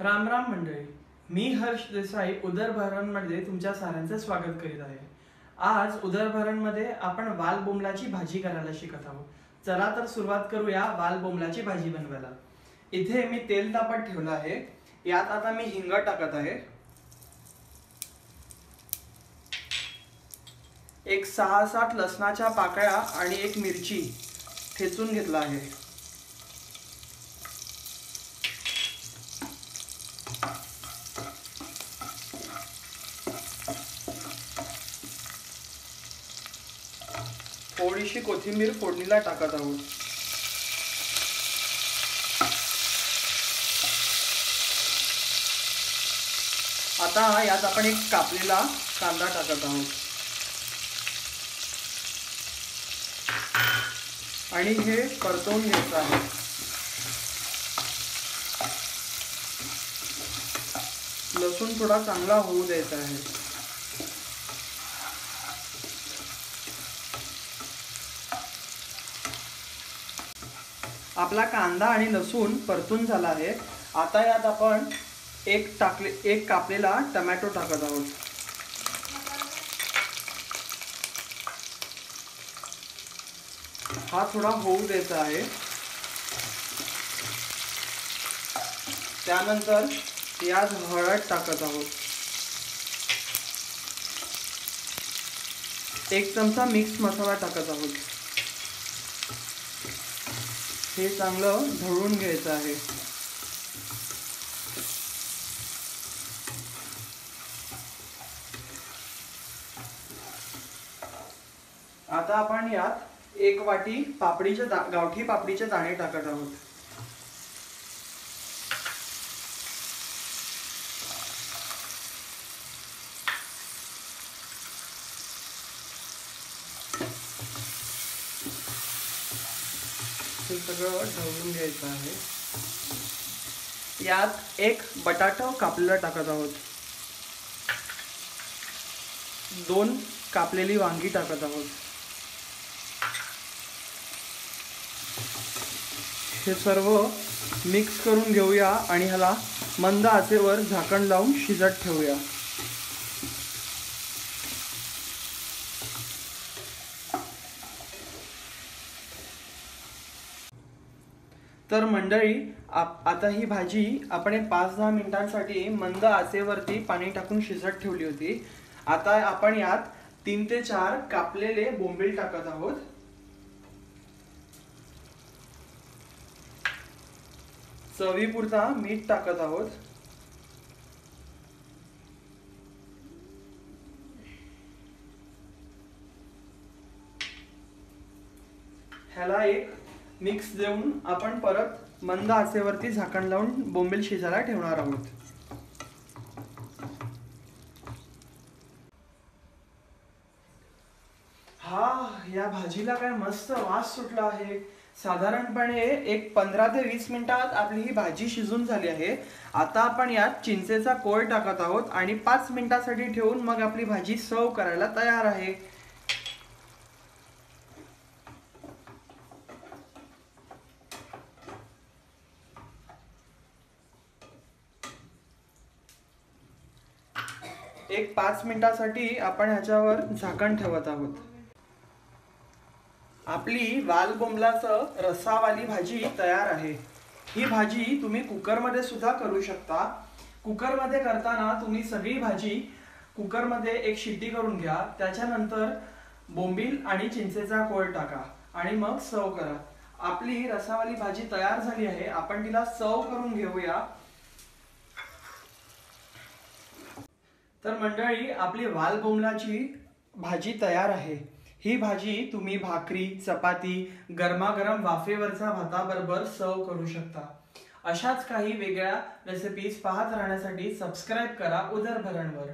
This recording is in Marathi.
राम राम मंडळी, मी हर्ष देसाई उदरभरणमध्ये तुमच्या साऱ्यांचे स्वागत करीत आहे। आज उदरभरणमध्ये आपण वाल बोंबलाची भाजी करायला शिकत आहोत। चला तर सुरुवात करूया वाल बोंबलाची भाजी बनवायला। इथे मी तेल तापत ठेवलं आहे, यात आता मी हिंग टाकत आहे। एक 6-7 लसणाच्या पाकळ्या आणि एक मिरची ठेचून घेतला आहे। थोडीशी कोथिंबीर फोडणीला टाकत आहोत। आता यात आपण एक कापलेला कांदा टाकत आहोत आणि हे परतवून घ्यायचं आहे। लसूण थोडा चांगला होऊ द्यायचा आहे। आपला कांदा आणि लसूण परतून झाला आहे। आता यात आपण एक कापलेला टोमॅटो टाकत आहोत। हा थोडा होऊ द्यायचा आहे। त्यानंतर यात हळद टाकत आहोत। 1 चमचा मिक्स मसाला टाकत आहोत। हे चांगलं ढवळून घ्यायचं आहे। आता आपण यात 1 वाटी गावठी पापडीचे दाणे टाकत आहोत। हे सगळं ढवळून घ्यायचं आहे। यात 1 बटाटा कापलेला टाकत आहोत। 2 कापलेली वांगी टाकत आहोत। हे सर्व मिक्स करून घेऊया आणि ह्याला मंद आचेवर झाकण लावून शिजत ठेवूया। तर मंडळी, आता ही भाजी आपण 5-10 मिनिटांसाठी मंद आचेवरती पाणी टाकून शिजत ठेवली होती। आता आपण यात 3 ते 4 कापलेले बोंबील टाकत आहोत। चवीपुरता मीठ टाकत आहोत। ह्याला एक मिक्स देऊन आपण परत मंद आचेवरती झाकण लावून बोंबील शिजायला ठेवणार आहोत। या भाजीला काय मस्त वास सुटला आहे। साधारणपणे एक 15 ते 20 मिनिटात आपली ही भाजी शिजून झाली आहे। आता आपण यात चिंचेचा कोळ टाकत आहोत आणि 5 मिनिटांसाठी ठेवून मग आपली भाजी सर्व करायला तयार आहे। एक 5 मिनिटांसाठी आपण ह्याच्यावर झाकण ठेवत आहोत। आपली वाल बोंबलाचं रस्सावाली भाजी तयार आहे। ही भाजी तुम्ही कुकरमध्ये सुद्धा करू शकता। कुकरमध्ये करताना तुम्ही सगळी भाजी कुकरमध्ये एक शिट्टी करून घ्या। त्याच्यानंतर बोंबील आणि चिंचेचा कोळ टाका आणि मग सर्व करा। आपली रस्सावाली भाजी तयार झाली आहे। आपण तिला सर्व करून घेऊया। तर मंडळी, आपली वाल बोंबलाची भाजी तयार आहे। ही भाजी तुम्ही भाकरी, चपाती, गरमागरम वाफेवरच्या भाताबरोबर सर्व करू शकता। अशाच काही वेगळ्या रेसिपीज पाहत राहण्यासाठी सबस्क्राइब करा उदरभरणवर।